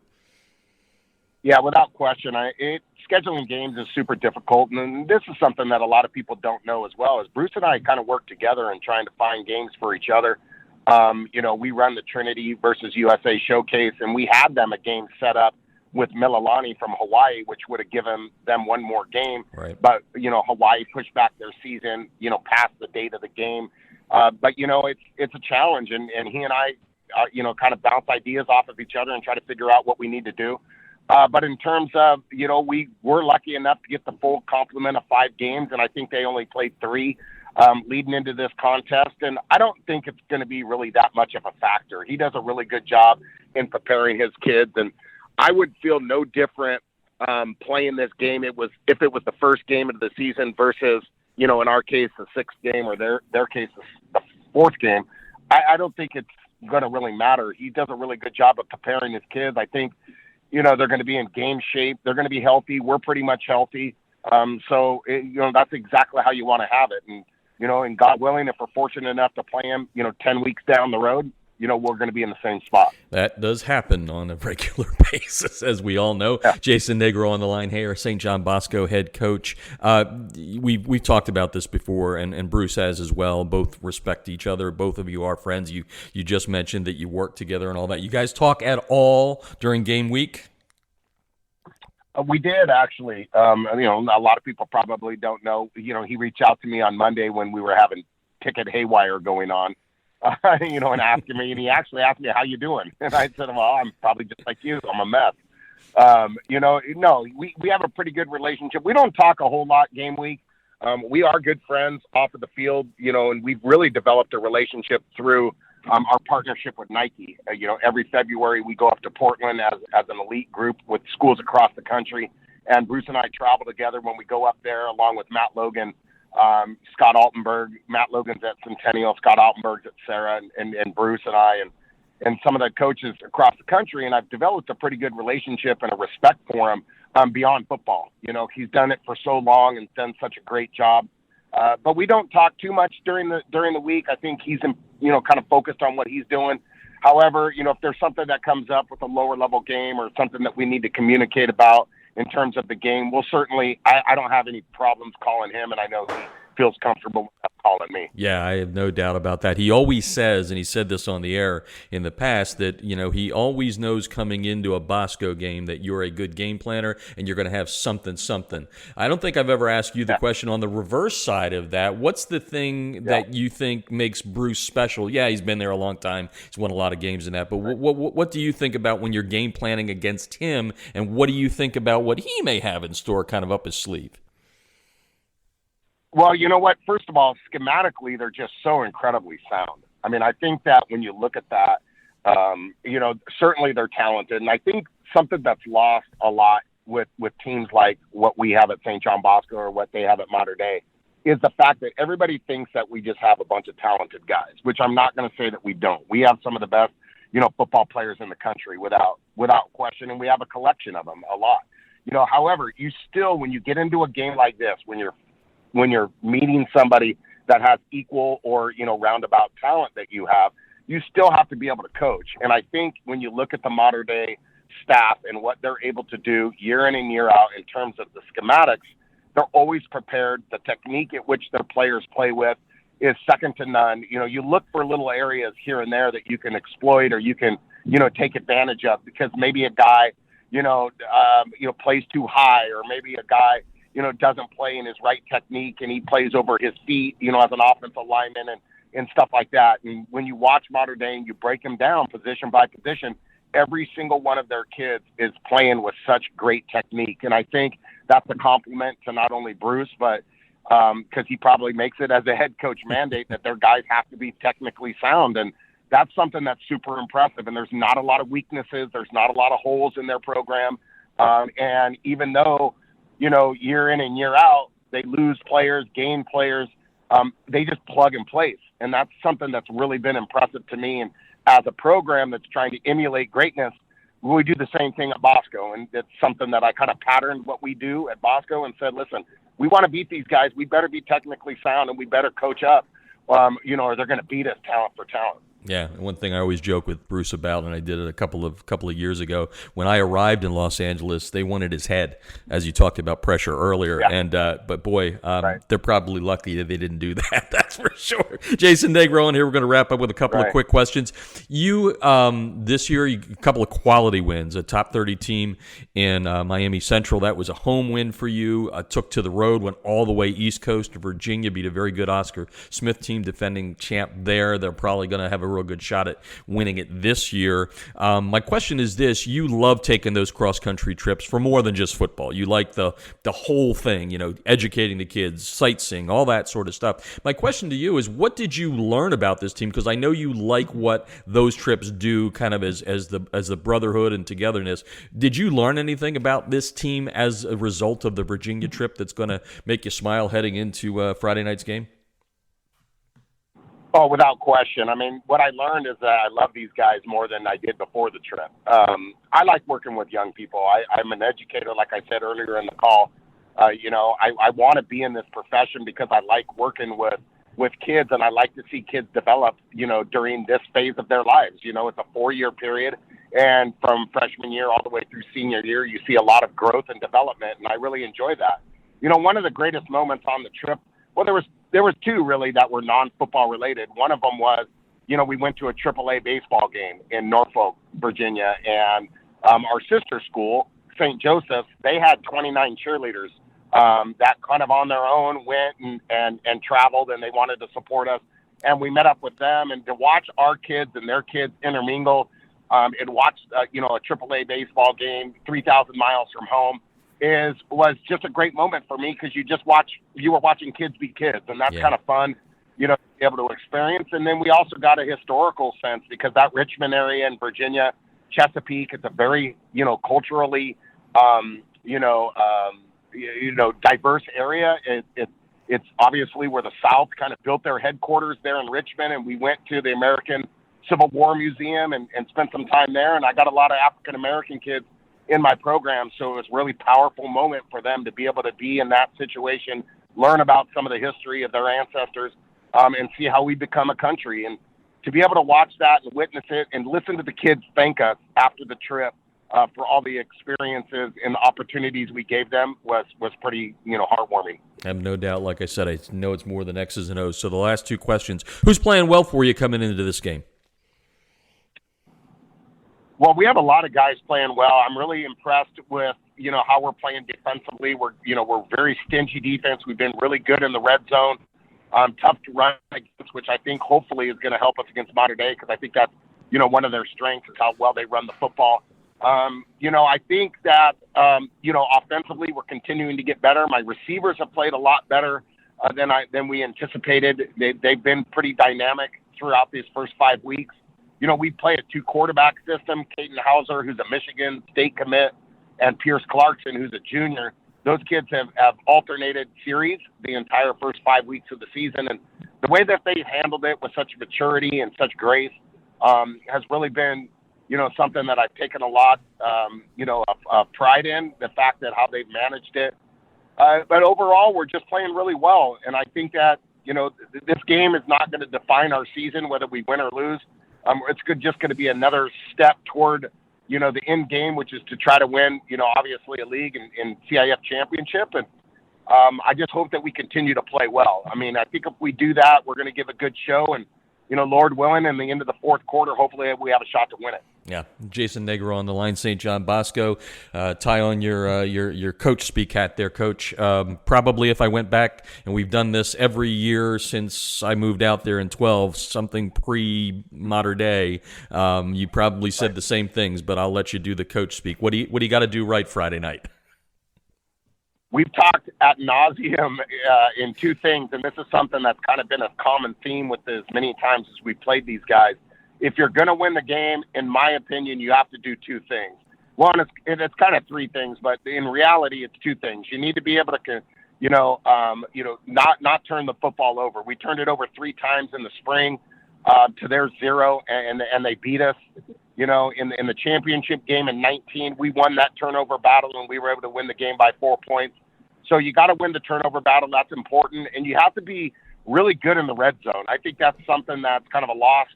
Yeah, without question. Scheduling games is super difficult, and this is something that a lot of people don't know as well. As Bruce and I kind of work together in trying to find games for each other. We run the Trinity versus USA Showcase, and we had them a game set up with Mililani from Hawaii, which would have given them one more game. Right. But, Hawaii pushed back their season, past the date of the game. But it's a challenge, and he and I, kind of bounce ideas off of each other and try to figure out what we need to do. But in terms of, we were lucky enough to get the full complement of 5 games, and I think they only played 3 leading into this contest. And I don't think it's going to be really that much of a factor. He does a really good job in preparing his kids, and I would feel no different playing this game. If it was the first game of the season versus, in our case, the 6th game, or their case, the 4th game. I don't think it's going to really matter. He does a really good job of preparing his kids. I think, they're going to be in game shape. They're going to be healthy. We're pretty much healthy. So that's exactly how you want to have it. And, and God willing, if we're fortunate enough to play him, 10 weeks down the road, we're going to be in the same spot. That does happen on a regular basis, as we all know. Yeah. Jason Negro on the line here, St. John Bosco head coach. We've talked about this before, and Bruce has as well. Both respect each other. Both of you are friends. You just mentioned that you work together and all that. You guys talk at all during game week? We did, actually. A lot of people probably don't know. He reached out to me on Monday when we were having ticket haywire going on. And asking me, and he actually asked me, how you doing? And I said, well, I'm probably just like you. I'm a mess. We have a pretty good relationship. We don't talk a whole lot game week. We are good friends off of the field, and we've really developed a relationship through our partnership with Nike. Every February we go up to Portland as an elite group with schools across the country. And Bruce and I travel together when we go up there, along with Matt Logan, Scott Altenberg. Matt Logan's at Centennial, Scott Altenberg's at Sarah, and Bruce and I, and some of the coaches across the country. And I've developed a pretty good relationship and a respect for him beyond football. He's done it for so long and done such a great job. But we don't talk too much during the week. I think he's kind of focused on what he's doing. However, if there's something that comes up with a lower level game or something that we need to communicate about in terms of the game, we'll certainly, I don't have any problems calling him, and I know he feels comfortable calling me. Yeah, I have no doubt about that. He always says, and he said this on the air in the past, that he always knows coming into a Bosco game that you're a good game planner and you're going to have something. I don't think I've ever asked you the question on the reverse side of that. What's the thing that you think makes Bruce special? Yeah, he's been there a long time. He's won a lot of games in that. But what do you think about when you're game planning against him, and what do you think about what he may have in store kind of up his sleeve? Well, you know what? First of all, schematically, they're just so incredibly sound. I mean, I think that when you look at that, certainly they're talented. And I think something that's lost a lot with teams like what we have at St. John Bosco or what they have at Mater Dei is the fact that everybody thinks that we just have a bunch of talented guys, which I'm not going to say that we don't. We have some of the best, football players in the country without question, and we have a collection of them, a lot. However, you still, when you get into a game like this, when you're meeting somebody that has equal or, roundabout talent that you have, you still have to be able to coach. And I think when you look at the Mater Dei staff and what they're able to do year in and year out in terms of the schematics, they're always prepared. The technique at which their players play with is second to none. You look for little areas here and there that you can exploit or you can, take advantage of, because maybe a guy, plays too high, or maybe a guy, doesn't play in his right technique and he plays over his feet, as an offensive lineman and stuff like that. And when you watch Mater Dei and you break them down position by position, every single one of their kids is playing with such great technique. And I think that's a compliment to not only Bruce, but because he probably makes it as a head coach mandate that their guys have to be technically sound. And that's something that's super impressive. And there's not a lot of weaknesses. There's not a lot of holes in their program. And even though, year in and year out, they lose players, gain players, they just plug and place. And that's something that's really been impressive to me. And as a program that's trying to emulate greatness, we do the same thing at Bosco. And it's something that I kind of patterned what we do at Bosco and said, listen, we want to beat these guys. We better be technically sound and we better coach up, or they're going to beat us talent for talent. Yeah, one thing I always joke with Bruce about, and I did it a couple of years ago, when I arrived in Los Angeles, they wanted his head, as you talked about pressure earlier. Yeah. And but boy, right. They're probably lucky that they didn't do that. That's for sure. Jason Negro on here. We're going to wrap up with a couple of quick questions. You this year, a couple of quality wins, a top 30 team in Miami Central. That was a home win for you. Took to the road, went all the way East Coast to Virginia, beat a very good Oscar Smith team, defending champ there. They're probably going to have a real good shot at winning it this year. My question is this: you love taking those cross-country trips for more than just football. You like the whole thing, educating the kids, sightseeing, all that sort of stuff. My question to you is, what did you learn about this team? Because I know you like what those trips do, kind of as the brotherhood and togetherness. Did you learn anything about this team as a result of the Virginia trip that's going to make you smile heading into Friday night's game? Oh, without question. I mean, what I learned is that I love these guys more than I did before the trip. I like working with young people. I'm an educator, like I said earlier in the call. I want to be in this profession because I like working with kids, and I like to see kids develop, during this phase of their lives. It's a 4-year period, and from freshman year all the way through senior year, you see a lot of growth and development, and I really enjoy that. One of the greatest moments on the trip, well, there was two really that were non-football related. One of them was, we went to a AAA baseball game in Norfolk, Virginia, and our sister school, St. Joseph's, they had 29 cheerleaders that kind of on their own went and traveled, and they wanted to support us. And we met up with them, and to watch our kids and their kids intermingle and watch, a AAA baseball game 3,000 miles from home was just a great moment for me, because you were watching kids be kids, and that's kind of fun, to be able to experience. And then we also got a historical sense, because that Richmond area in Virginia, Chesapeake, it's a very, culturally, diverse area. It's obviously where the South kind of built their headquarters there in Richmond, and we went to the American Civil War Museum and spent some time there, and I got a lot of African American kids in my program, so it was a really powerful moment for them to be able to be in that situation, learn about some of the history of their ancestors, and see how we become a country. And to be able to watch that and witness it and listen to the kids thank us after the trip for all the experiences and the opportunities we gave them was pretty, heartwarming. I have no doubt. Like I said, I know it's more than X's and O's. So the last two questions: who's playing well for you coming into this game? Well, we have a lot of guys playing well. I'm really impressed with, how we're playing defensively. We're very stingy defense. We've been really good in the red zone. Tough to run against, which I think hopefully is going to help us against Mater Dei, because I think that's, one of their strengths is how well they run the football. I think that, offensively we're continuing to get better. My receivers have played a lot better than we anticipated. They've been pretty dynamic throughout these first 5 weeks. We play a 2-quarterback system. Caden Hauser, who's a Michigan State commit, and Pierce Clarkson, who's a junior. Those kids have alternated series the entire first 5 weeks of the season. And the way that they've handled it with such maturity and such grace has really been, something that I've taken a lot, of pride in, the fact that how they've managed it. But overall, we're just playing really well. And I think that, this game is not going to define our season, whether we win or lose. It's just going to be another step toward, the end game, which is to try to win, obviously a league and CIF championship. And I just hope that we continue to play well. I mean, I think if we do that, we're going to give a good show. And, Lord willing, in the end of the fourth quarter, hopefully we have a shot to win it. Yeah, Jason Negro on the line, St. John Bosco. Tie on your coach speak hat there, Coach. Probably if I went back, and we've done this every year since I moved out there in 12, something pre-Mater Dei, you probably said the same things, but I'll let you do the coach speak. What do you got to do right Friday night? We've talked ad nauseum in two things, and this is something that's kind of been a common theme with as many times as we've played these guys. If you're going to win the game, in my opinion, you have to do two things. One, it's kind of three things, but in reality, it's two things. You need to be able to, not turn the football over. We turned it over 3 times in the spring to their 0, and they beat us. In the championship game in 19, we won that turnover battle, and we were able to win the game by 4 points. So you got to win the turnover battle. That's important. And you have to be really good in the red zone. I think that's something that's kind of a lost,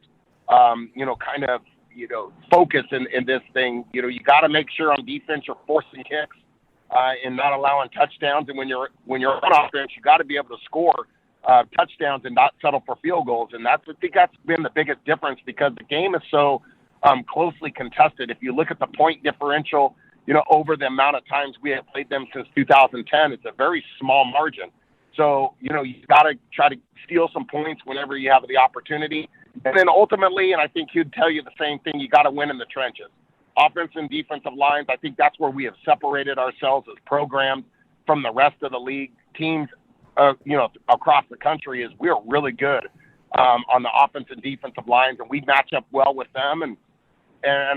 focus in this thing. You got to make sure on defense you're forcing kicks and not allowing touchdowns. And when you're on offense, you got to be able to score touchdowns and not settle for field goals. And I think that's been the biggest difference because the game is so closely contested. If you look at the point differential, over the amount of times we have played them since 2010, it's a very small margin. So, you got to try to steal some points whenever you have the opportunity. And then ultimately, and I think he'd tell you the same thing, you got to win in the trenches. Offense and defensive lines, I think that's where we have separated ourselves as programs from the rest of the league. Teams, across the country is we're really good on the offense and defensive lines, and we match up well with them. And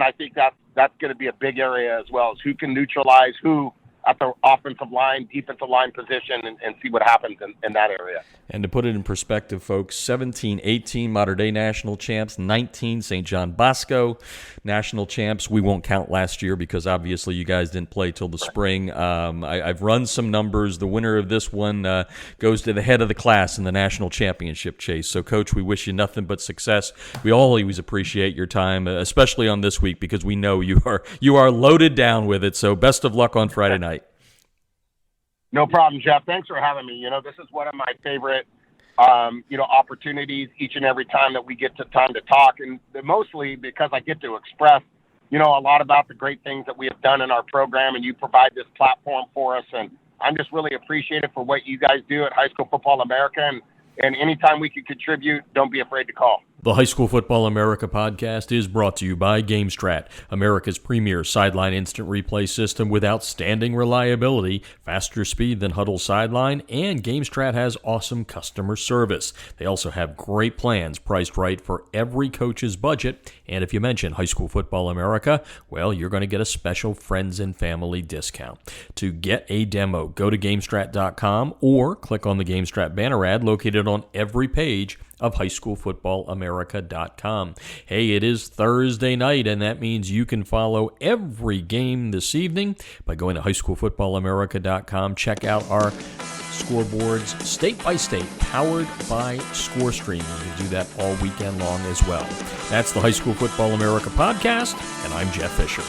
I think that's going to be a big area as well, is who can neutralize who at the offensive line, defensive line position, and see what happens in that area. And to put it in perspective, folks, 17-18 Mater Dei national champs, 19 St. John Bosco national champs. We won't count last year because obviously you guys didn't play till the spring. I've run some numbers. The winner of this one goes to the head of the class in the national championship chase. So, Coach, we wish you nothing but success. We always appreciate your time, especially on this week, because we know you are loaded down with it. So best of luck on Friday night. No problem, Jeff. Thanks for having me. This is one of my favorite, opportunities each and every time that we get to time to talk, and mostly because I get to express, a lot about the great things that we have done in our program, and you provide this platform for us, and I'm just really appreciative for what you guys do at High School Football America, and anytime we can contribute, don't be afraid to call. The High School Football America podcast is brought to you by GameStrat, America's premier sideline instant replay system with outstanding reliability, faster speed than Huddle Sideline, and GameStrat has awesome customer service. They also have great plans priced right for every coach's budget, and if you mention High School Football America, well, you're going to get a special friends and family discount. To get a demo, go to GameStrat.com or click on the GameStrat banner ad located on every page of highschoolfootballamerica.com. Hey, it is Thursday night, and that means you can follow every game this evening by going to highschoolfootballamerica.com. Check out our scoreboards state by state, powered by ScoreStream. You can do that all weekend long as well. That's the High School Football America podcast, and I'm Jeff Fisher.